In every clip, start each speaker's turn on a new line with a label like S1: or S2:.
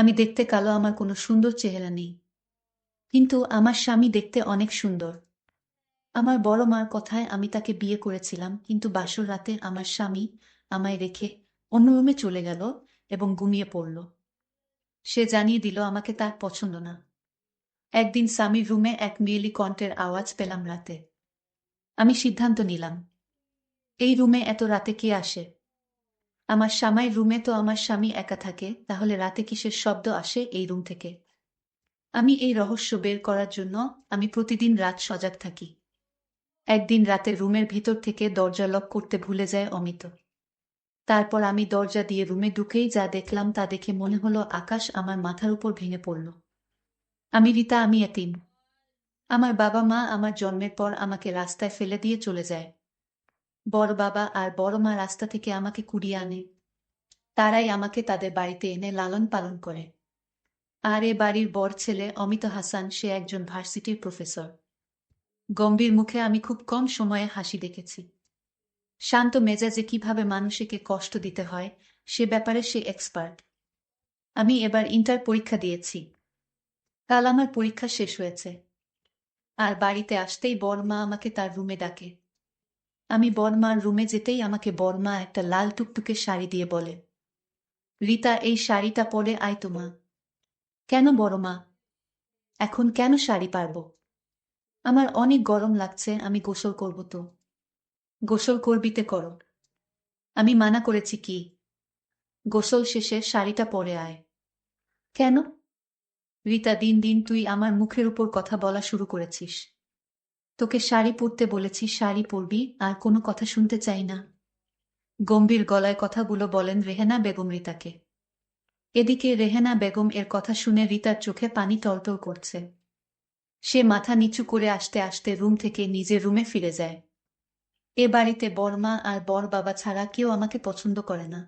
S1: আমি দেখতে কালো, আমার কোনো সুন্দর চেহারা নেই। কিন্তু আমার স্বামী দেখতে অনেক সুন্দর। আমার বড় মার কথায় আমি তাকে বিয়ে করেছিলাম, কিন্তু বাসর রাতে আমার স্বামী আমায় রেখে অন্য রুমে চলে গেল এবং ঘুমিয়ে পড়ল। সে জানিয়ে দিল আমাকে তার পছন্দ না। একদিন স্বামীর রুমে এক মেয়েলি কণ্ঠের আওয়াজ পেলাম রাতে। আমি সিদ্ধান্ত নিলাম, এই রুমে এত রাতে কে আসে? আমার স্বামীর রুমে তো আমার স্বামী একা থাকে, তাহলে রাতে কিসের শব্দ আসে এই রুম থেকে? আমি এই রহস্য বের করার জন্য আমি প্রতিদিন রাত সজাগ থাকি। একদিন রাতে রুমের ভিতর থেকে দরজা লক করতে ভুলে যায় অমিত। তারপর আমি দরজা দিয়ে রুমে ঢুকেই যা দেখলাম তা দেখে মনে হলো আকাশ আমার মাথার উপর ভেঙে পড়ল। আমি রীতা, আমি এতিম। আমার বাবা মা আমার জন্মের পর আমাকে রাস্তায় ফেলে দিয়ে চলে যায়। বড় বাবা আর বড় মা রাস্তা থেকে আমাকে কুড়িয়ে আনে। তারাই আমাকে তাদের বাড়িতে এনে লালন পালন করে। আর এ বাড়ির বড় ছেলে অমিত হাসান, সে একজন ভার্সিটির প্রফেসর। গম্ভীর মুখে আমি খুব কম সময়ে হাসি দেখেছি। শান্ত মেজাজে কিভাবে মানুষকে কষ্ট দিতে হয় সে ব্যাপারে সে এক্সপার্ট। আমি এবার ইন্টার পরীক্ষা দিয়েছি। কাল আমার পরীক্ষা শেষ হয়েছে। আর বাড়িতে আসতেই বড়মা আমাকে তার রুমে ডাকে। আমি বড়মার রুমে যেতেই আমাকে বড়মা একটা লাল টুকটুকে শাড়ি দিয়ে বলে, রীতা, এই শাড়িটা পরে আয় তো মা। কেন বড়মা? এখন কেন শাড়ি পারব? আমার অনেক গরম লাগছে, আমি গোসল করব তো। গোসল করবিতে করো। আমি মানা করেছি কি? গোসল শেষে শাড়িটা পরে আয়। কেন? রীতা, দিন দিন তুই আমার মুখের উপর কথা বলা শুরু করেছিস। তোকে শাড়ি পরতে বলেছি, শাড়ি পরবি, আর কোনো কথা শুনতে চাই না। গম্ভীর গলায় কথাগুলো বলেন রেহেনা বেগম রীতাকে। এদিকে রেহেনা বেগম এর কথা শুনে রীতার চোখে পানি টলটল করছে। সে মাথা নিচু করে আস্তে আস্তে রুম থেকে নিজের রুমে ফিরে যায়। এ বাড়িতে বড়মা আর বড় বাবা ছাড়া কেউ আমাকে পছন্দ করে না।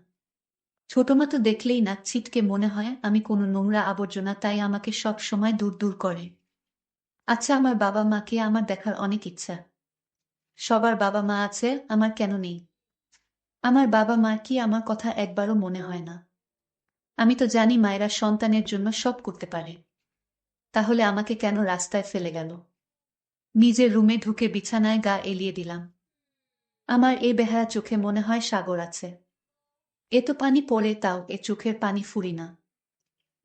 S1: ছোটমা তো দেখলেই নাক ছিটকে মনে হয় আমি কোনো নোংরা আবর্জনা, তাই আমাকে সব সময় দূর দূর করে। আচ্ছা, আমার বাবা মাকে আমার দেখার অনেক ইচ্ছা। সবার বাবা মা আছে, আমার কেন নেই? আমার বাবা মার কি আমার কথা একবারও মনে হয় না? আমি তো জানি মায়েরা সন্তানের জন্য সব করতে পারে। তাহলে আমাকে কেন রাস্তায় ফেলে গেল? নিজের রুমে ঢুকে বিছানায় গা এলিয়ে দিলাম। আমার এ বেহারা চোখে মনে হয় সাগর আছে। এ তো পানি পড়ে, তাও এ চোখের পানি ফুরি না।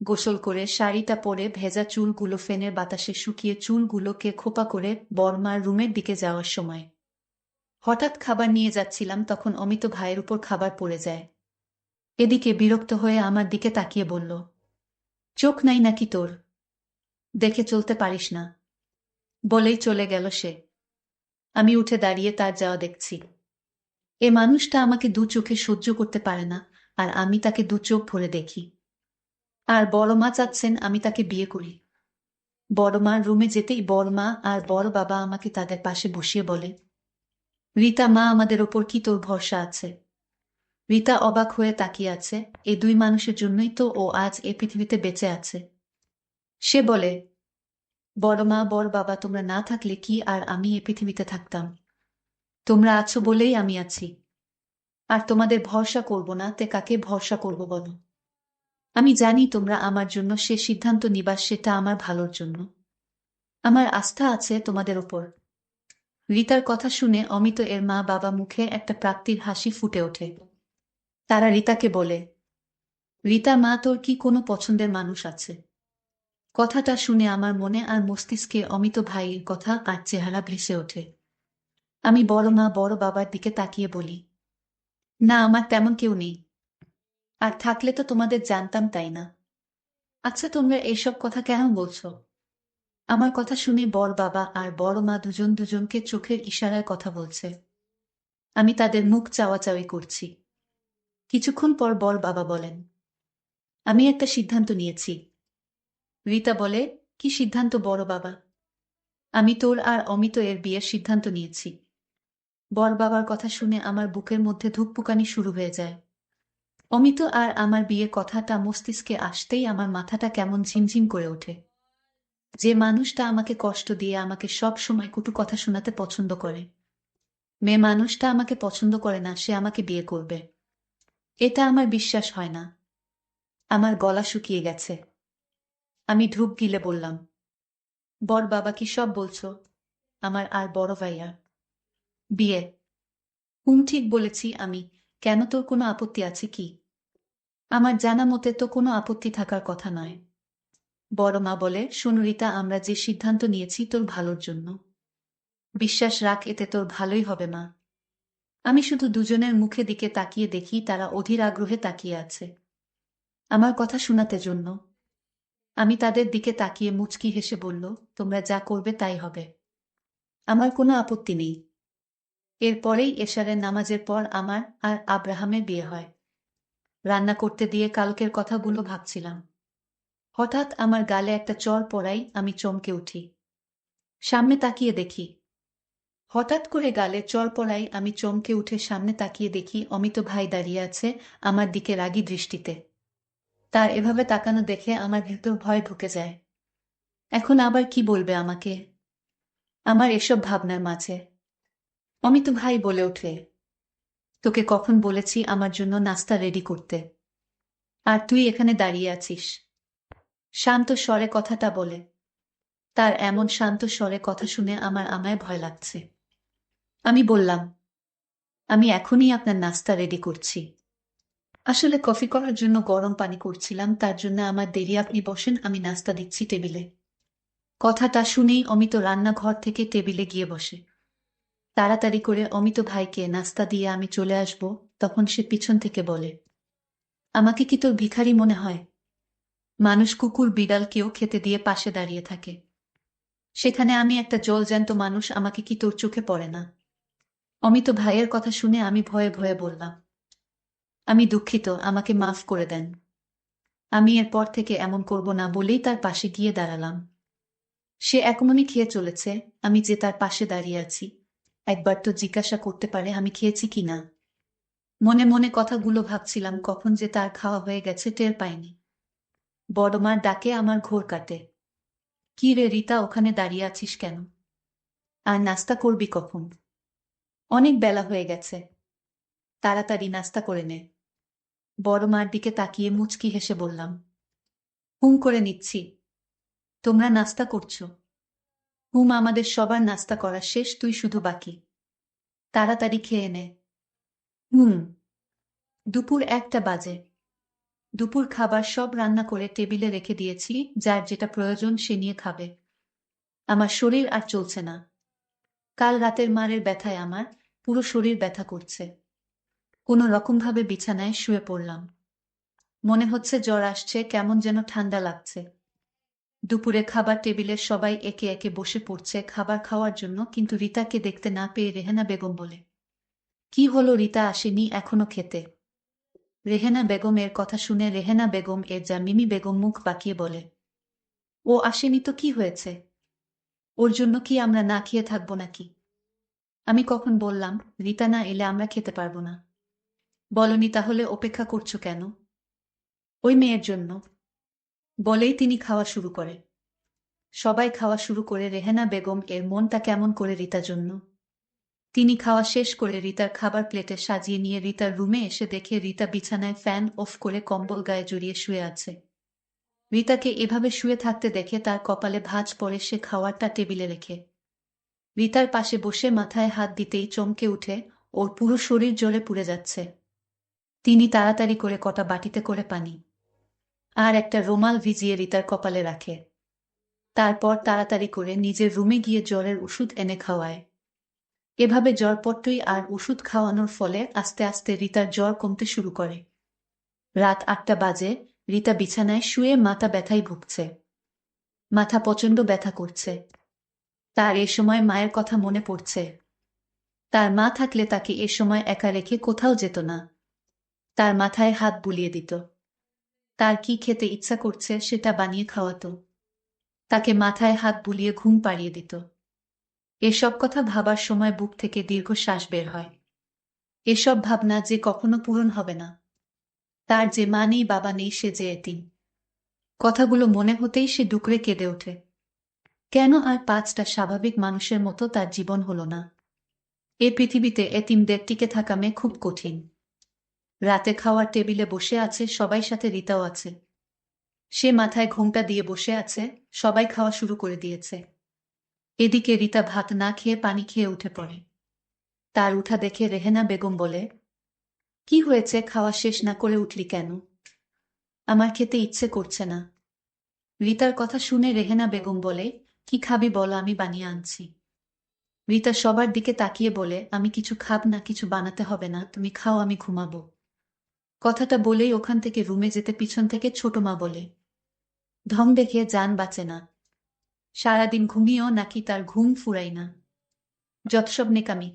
S1: গোসল করে শাড়িটা পরে ভেজা চুলগুলো ফ্যানের বাতাসে শুকিয়ে চুলগুলোকে খোপা করে বড়মার রুমের দিকে যাওয়ার সময় হঠাৎ খাবার নিয়ে যাচ্ছিলাম, তখন অমিত ভাইয়ের উপর খাবার পড়ে যায়। এদিকে বিরক্ত হয়ে আমার দিকে তাকিয়ে বলল, চোখ নাই নাকি তোর? দেখে চলতে পারিস না? বলেই চলে গেল সে। আমি উঠে দাঁড়িয়ে তার যাওয়া দেখছি। এ মানুষটা আমাকে দু চোখে সহ্য করতে পারে না, আর আমি তাকে দু চোখ ভরে দেখি। আর বড় মা চাচ্ছেন আমি তাকে বিয়ে করি। বড় মার রুমে যেতেই বড় মা আর বড় বাবা আমাকে তাদের পাশে বসিয়ে বলে, রীতা মা, আমাদের ওপর কি তোর ভরসা আছে? রীতা অবাক হয়ে তাকিয়ে আছে। এই দুই মানুষের জন্যই তো ও আজ এ পৃথিবীতে বেঁচে আছে। সে বলে, বড় মা, বড় বাবা, তোমরা না থাকলে কি আর আমি এ পৃথিবীতে থাকতাম? তোমরা আছো বলেই আমি আছি। আর তোমাদের ভরসা করব না তে কাকে ভরসা করব বলো? আমি জানি তোমরা আমার জন্য সে সিদ্ধান্ত নিবা, সেটা আমার ভালোর জন্য। আমার আস্থা আছে তোমাদের ওপর। রীতার কথা শুনে অমিত এর মা বাবা মুখে একটা প্রাপ্তির হাসি ফুটে ওঠে। তারা রীতাকে বলে, রীতা মা, তোর কি কোনো পছন্দের মানুষ আছে? কথাটা শুনে আমার মনে আর মস্তিষ্কে অমিত ভাইয়ের কথা আর চেহারা ভেসে ওঠে। আমি বড় মা বড় বাবার দিকে তাকিয়ে বলি, না, আমার তেমন কেউ নেই। আর থাকলে তো তোমাদের জানতাম, তাই না? আচ্ছা, তোমরা এইসব কথা কেন বলছো? আমার কথা শুনে বড় বাবা আর বড় মা দুজন দুজনকে চোখের ইশারায় কথা বলছে। আমি তাদের মুখ চাওয়াচাওয়ি করছি। কিছুক্ষণ পর বড় বাবা বলেন, আমি একটা সিদ্ধান্ত নিয়েছি। রীতা বলে, কি সিদ্ধান্ত বড় বাবা? আমি তোর আর অমিত এর বিয়ের সিদ্ধান্ত নিয়েছি। বড় বাবার কথা শুনে আমার বুকের মধ্যে ধুকপুকানি শুরু হয়ে যায়। অমিত আর আমার বিয়ের কথাটা মস্তিষ্কে আসতেই আমার মাথাটা কেমন ঝিমঝিম করে ওঠে। যে মানুষটা আমাকে কষ্ট দিয়ে আমাকে সব সময় কটু কথা শোনাতে পছন্দ করে, মেয়ে মানুষটা আমাকে পছন্দ করে না, সে আমাকে বিয়ে করবে, এটা আমার বিশ্বাস হয় না। আমার গলা শুকিয়ে গেছে। আমি ঢুক গিলে বললাম, বর বাবা কি সব বলছো? আমার আর বড় ভাইয়ার বিয়ে? ঠিক বলেছি আমি। কেন, তোর কোনো আপত্তি আছে কি? আমার জানা মতে তো কোনো আপত্তি থাকার কথা নয়। বড় মা বলে, শোন রিতা, আমরা যে সিদ্ধান্ত নিয়েছি তোর ভালোর জন্য। বিশ্বাস রাখ, এতে তোর ভালোই হবে মা। আমি শুধু দুজনের মুখে দিকে তাকিয়ে দেখি তারা অধীর আগ্রহে তাকিয়ে আছে আমার কথা শোনাতে জন্য। আমি তাদের দিকে তাকিয়ে মুচকি হেসে বলল, তোমরা যা করবে তাই হবে। আমার কোনো আপত্তি নেই। এরপরেই এশারের নামাজের পর আমার আর আব্রাহামের বিয়ে হয়। রান্না করতে দিয়ে কালকের কথাগুলো ভাবছিলাম। হঠাৎ আমার গালে একটা চড় পড়াই আমি চমকে উঠি। সামনে তাকিয়ে দেখি। হঠাৎ করে গালে চড় পড়াই আমি চমকে উঠে সামনে তাকিয়ে দেখি অমিত ভাই দাঁড়িয়ে আছে আমার দিকে রাগী দৃষ্টিতে। তার এভাবে তাকানো দেখে আমার ভেতর ভয় ঢুকে যায়। এখন আবার কি বলবে আমাকে? আমার এসব ভাবনার মাঝে অমিত ভাই বলে ওঠে, তোকে কখন বলেছি আমার জন্য নাস্তা রেডি করতে? আর তুই এখানে দাঁড়িয়ে আছিস? শান্ত স্বরে কথাটা বলে। তার এমন শান্ত স্বরে কথা শুনে আমার আমায় ভয় লাগছে। আমি বললাম, আমি এখনই আপনার নাস্তা রেডি করছি। আসলে কফি করার জন্য গরম পানি করছিলাম, তার জন্য আমার দেরি। আপনি বসেন, আমি নাস্তা দিচ্ছি টেবিলে। কথাটা শুনেই অমিত রান্নাঘর থেকে টেবিলে গিয়ে বসে। তাড়াতাড়ি করে অমিত ভাইকে নাস্তা দিয়ে আমি চলে আসব, তখন সে পিছন থেকে বলে, আমাকে কি তোর ভিখারি মনে হয়? মানুষ কুকুর বিড়ালকেও খেতে দিয়ে পাশে দাঁড়িয়ে থাকে, সেখানে আমি একটা জলজ্যান্ত মানুষ, আমাকে কি তোর চোখে পড়ে না? অমিত ভাইয়ের কথা শুনে আমি ভয়ে ভয়ে বললাম, আমি দুঃখিত, আমাকে মাফ করে দেন। আমি এরপর থেকে এমন করব না বলেই তার পাশে গিয়ে দাঁড়ালাম। সে এমনই খেয়ে চলেছে, আমি যে তার পাশে দাঁড়িয়ে আছি। একবার তো জিজ্ঞাসা করতে পারে আমি খেয়েছি কিনা। মনে মনে কথাগুলো ভাবছিলাম, কখন যে তার খাওয়া হয়ে গেছে টের পাইনি। বড়মার ডাকে আমার ঘোর কাটে। কি রে রিতা, ওখানে দাঁড়িয়ে আছিস কেন? আর নাস্তা করবি কখন? অনেক বেলা হয়ে গেছে, তাড়াতাড়ি নাস্তা করে নে। বড়মার দিকে তাকিয়ে মুচকি হেসে বললাম, করে নিচ্ছি। তোমরা নাস্তা করছো? আমাদের সবার নাস্তা করা শেষ, তুই শুধু বাকি। তাড়াতাড়ি খেয়ে নে। হুম। দুপুর 1টা বাজে। দুপুর খাবার সব রান্না করে টেবিলে রেখে দিয়েছি, যার যেটা প্রয়োজন সে নিয়ে খাবে। আমার শরীর আর চলছে না। কাল রাতের মারের ব্যথায় আমার পুরো শরীর ব্যথা করছে। কোনো রকমভাবে বিছানায় শুয়ে পড়লাম। মনে হচ্ছে জ্বর আসছে, কেমন যেন ঠান্ডা লাগছে। দুপুরে খাবার টেবিলে সবাই একে একে বসে পড়ছে খাবার খাওয়ার জন্য, কিন্তু রিতাকে দেখতে না পেয়ে রেহানা বেগম বলে, কি হলো, রিতা আসেনি এখনো খেতে? রেহেনা বেগম এর কথা শুনে রেহেনা বেগম এর যা মিমি বেগম মুখ বাঁকিয়ে বলে, ও আসেনি তো কি হয়েছে? ওর জন্য কি আমরা না খেয়ে থাকবো নাকি? আমি কখন বললাম রিতা না এলে আমরা খেতে পারবো না? বলনি, তাহলে অপেক্ষা করছো কেন? ওই মেয়ের জন্য। বলেই তিনি খাওয়া শুরু করে। সবাই খাওয়া শুরু করে রেহেনা বেগম এর মনটা কেমন করে রিতার জন্য। তিনি খাওয়া শেষ করে রিতার খাবার প্লেটে সাজিয়ে নিয়ে রিতার রুমে এসে দেখে রিতা বিছানায় ফ্যান অফ করে কম্বল গায়ে জড়িয়ে শুয়ে আছে। রিতাকে এভাবে শুয়ে থাকতে দেখে তার কপালে ভাঁজ পড়ে, সে খাওয়ারটা টেবিলে রেখে রিতার পাশে বসে মাথায় হাত দিতেই চমকে উঠে, ওর পুরো শরীর জ্বলে পুড়ে যাচ্ছে। তিনি তাড়াতাড়ি করে কটা বাটিতে করে পানি আর একটা রুমাল ভিজিয়ে রিতার কপালে রাখে। তারপর তাড়াতাড়ি করে নিজের রুমে গিয়ে জ্বরের ওষুধ এনে খাওয়ায়। এভাবে জ্বরপট্টই আর ওষুধ খাওয়ানোর ফলে আস্তে আস্তে রিতার জ্বর কমতে শুরু করে। রাত 8টা বাজে। রিতা বিছানায় শুয়ে মাথা ব্যথায় ভুগছে। মাথা প্রচণ্ড ব্যথা করছে। তার এ সময় মায়ের কথা মনে পড়ছে। তার মা থাকলে তাকে এ সময় একা রেখে কোথাও যেত না। তার মাথায় হাত বুলিয়ে দিত। তার কি খেতে ইচ্ছা করছে সেটা বানিয়ে খাওয়াতো। তাকে মাথায় হাত বুলিয়ে ঘুম পাড়িয়ে দিত। এসব কথা ভাবার সময় বুক থেকে দীর্ঘশ্বাস বের হয়। এসব ভাবনা যে কখনো পূরণ হবে না। তার যে মা নেই, বাবা নেই, সে যে এতিম। কথাগুলো মনে হতেই সে ডুকরে কেঁদে ওঠে। কেন আর 5টা স্বাভাবিক মানুষের মতো তার জীবন হলো না? এ পৃথিবীতে এতিমদের টিকে থাকা মেয়ে খুব কঠিন। রাতে খাওয়ার টেবিলে বসে আছে সবাই, সাথে রিতাও আছে। সে মাথায় ঘোমটা দিয়ে বসে আছে, সবাই খাওয়া শুরু করে দিয়েছে। এদিকে রিতা ভাত না খেয়ে পানি খেয়ে উঠে পড়ে। তার উঠা দেখে রেহেনা বেগম বলে, কি হয়েছে, খাওয়া শেষ না করে উঠলি কেন? আমার খেতে ইচ্ছে করছে না। রিতার কথা শুনে রেহেনা বেগম বলে, কি খাবি বলো, আমি বানিয়ে আনছি। রিতা সবার দিকে তাকিয়ে বলে, আমি কিছু খাব না, কিছু বানাতে হবে না, তুমি খাও, আমি ঘুমাবো। কথাটা বলেই ওখান থেকে রুমে যেতে পিছন থেকে ছোট মা বলে, ঢং দেখে জান বাঁচে না। সারাদিন ঘুমিয়েও নাকি তার ঘুম ফুরাই না। যত সব নেকামি।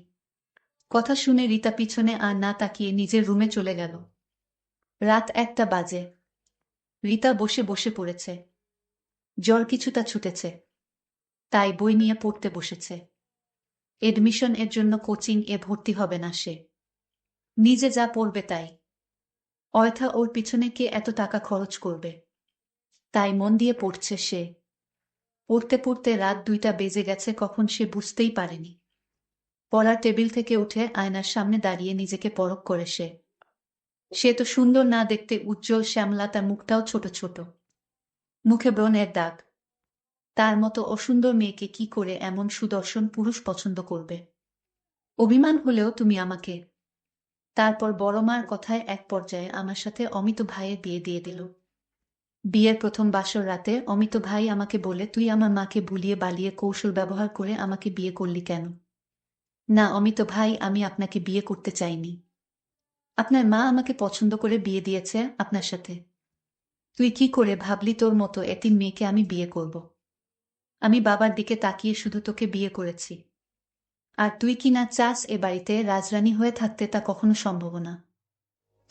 S1: কথা শুনে রিতা পিছনে আর না তাকিয়ে নিজের রুমে চলে গেল। রাত 1টা বাজে। রিতা বসে বসে পড়েছে। জ্বর কিছুটা ছুটেছে। তাই বই নিয়ে পড়তে বসেছে। এডমিশন এর জন্য কোচিং এ ভর্তি হবে না সে। নিজে যা পড়বে তাই। অয়থা ওর পিছনে কে এত টাকা খরচ করবে? তাই মন দিয়ে পড়ছে সে। পড়তে পড়তে রাত 2টা বেজে গেছে কখন সে বুঝতেই পারেনি। পড়ার টেবিল থেকে উঠে আয়নার সামনে দাঁড়িয়ে নিজেকে পরখ করে সে। সে তো সুন্দর না দেখতে, উজ্জ্বল শ্যামলা, তার মুখটাও ছোট ছোট। মুখে ব্রণের দাগ। তার মতো অসুন্দর মেয়েকে কি করে এমন সুদর্শন পুরুষ পছন্দ করবে? অভিমান হলেও তুমি আমাকে। তারপর বড় মার কথায় এক পর্যায়ে আমার সাথে অমিত ভাইয়ের বিয়ে দিয়ে দিল। বিয়ের প্রথম বাসর রাতে অমিত ভাই আমাকে বলে, তুই আমার মাকে ভুলিয়ে বালিয়ে কৌশল ব্যবহার করে আমাকে বিয়ে করলি কেন? না অমিত ভাই, আমি আপনাকে বিয়ে করতে চাইনি। আপনার মা আমাকে পছন্দ করে বিয়ে দিয়েছে আপনার সাথে। তুই কি করে ভাবলি তোর মতো এতিম মেয়েকে আমি বিয়ে করব? আমি বাবার দিকে তাকিয়ে শুধু তোকে বিয়ে করেছি। আর তুই কি না চাস এ বাড়িতে রাজরানী হয়ে থাকতে, তা কখনো সম্ভব না।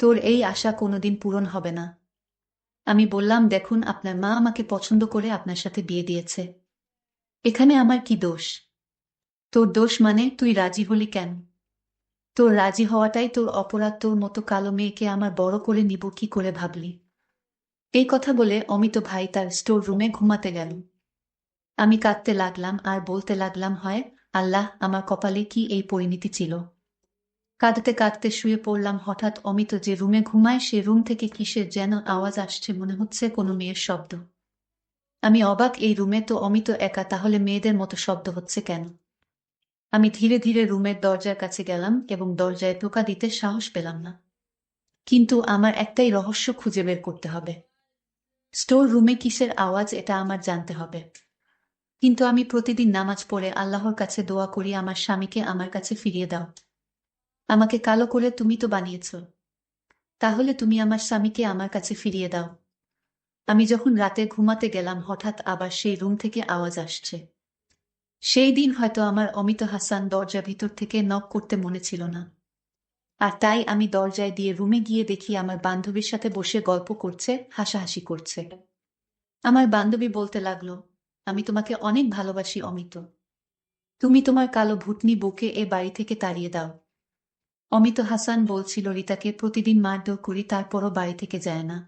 S1: তোর এই আশা কোনোদিন পূরণ হবে না। আমি বললাম, দেখুন আপনার মা আমাকে পছন্দ করে আপনার সাথে বিয়ে দিয়েছে। এখানে আমার কি দোষ? তোর দোষ মানে? তুই রাজি হলি কেন? তোর রাজি হওয়াটাই তোর অপরাধ। তোর মতো কালো মেয়েকে আমার বড় করে নিব কি করে ভাবলি? এই কথা বলে অমিত ভাই তার স্টোর রুমে ঘুমাতে গেল। আমি কাঁদতে লাগলাম আর বলতে লাগলাম, হয় আল্লাহ, আমার কপালে কি এই পরিণতি ছিল। কাঁদতে কাঁদতে শুয়ে পড়লাম। হঠাৎ অমিত যে রুমে ঘুমায় সে রুম থেকে কিসের যেন আওয়াজ আসছে, মনে হচ্ছে কোনো মেয়ের শব্দ। আমি অবাক, এই রুমে তো অমিত একা, তাহলে মেয়েদের মতো শব্দ হচ্ছে কেন? আমি ধীরে ধীরে রুমের দরজার কাছে গেলাম এবং দরজায় টোকা দিতে সাহস পেলাম না। কিন্তু আমার একটাই রহস্য খুঁজে বের করতে হবে। স্টোর রুমে কিসের আওয়াজ, এটা আমার জানতে হবে। কিন্তু আমি প্রতিদিন নামাজ পড়ে আল্লাহর কাছে দোয়া করি, আমার স্বামীকে আমার কাছে ফিরিয়ে দাও। আমাকে কালো করে তুমি তো বানিয়েছ, তাহলে তুমি আমার স্বামীকে আমার কাছে ফিরিয়ে দাও। আমি যখন রাতে ঘুমাতে গেলাম হঠাৎ আবার সেই রুম থেকে আওয়াজ আসছে। সেই দিন হয়তো আমার অমিত হাসান দরজা ভিতর থেকে নক করতে মনে ছিল না। আর তাই আমি দরজায় দিয়ে রুমে গিয়ে দেখি আমার বান্ধবীর সাথে বসে গল্প করছে, হাসাহাসি করছে। আমার বান্ধবী বলতে লাগলো, আমি তোমাকে অনেক ভালোবাসি অমিত। তুমি তোমার কালো ভূতনি বউকে এ বাড়ি থেকে তাড়িয়ে দাও। অমিত হাসান বলছিল, রিতাকে প্রতিদিন মারধর করি তারপরও বাড়ি থেকে যায় না।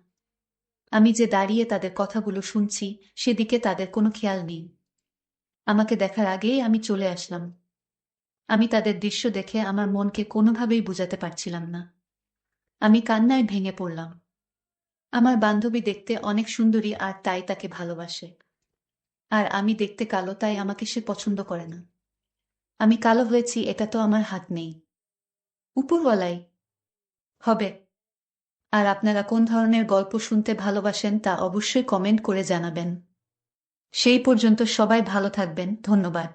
S1: আমি যে দাঁড়িয়ে তাদের কথাগুলো শুনছি, সেদিকে তাদের কোনো খেয়াল নেই। আমাকে দেখার আগেই আমি চলে আসলাম। আমি তাদের দৃশ্য দেখে আমার মনকে কোনোভাবেই বুঝাতে পারছিলাম না। আমি কান্নায় ভেঙে পড়লাম। আমার বান্ধবী দেখতে অনেক সুন্দরী আর তাই তাকে ভালোবাসে। আর আমি দেখতে কালো, তাই আমাকে সে পছন্দ করে না। আমি কালো হয়েছি, এটা তো আমার হাত নেই, উপরওয়ালাই হবে। আর আপনারা কোন ধরনের গল্প শুনতে ভালোবাসেন তা অবশ্যই কমেন্ট করে জানাবেন। সেই পর্যন্ত সবাই ভালো থাকবেন, ধন্যবাদ।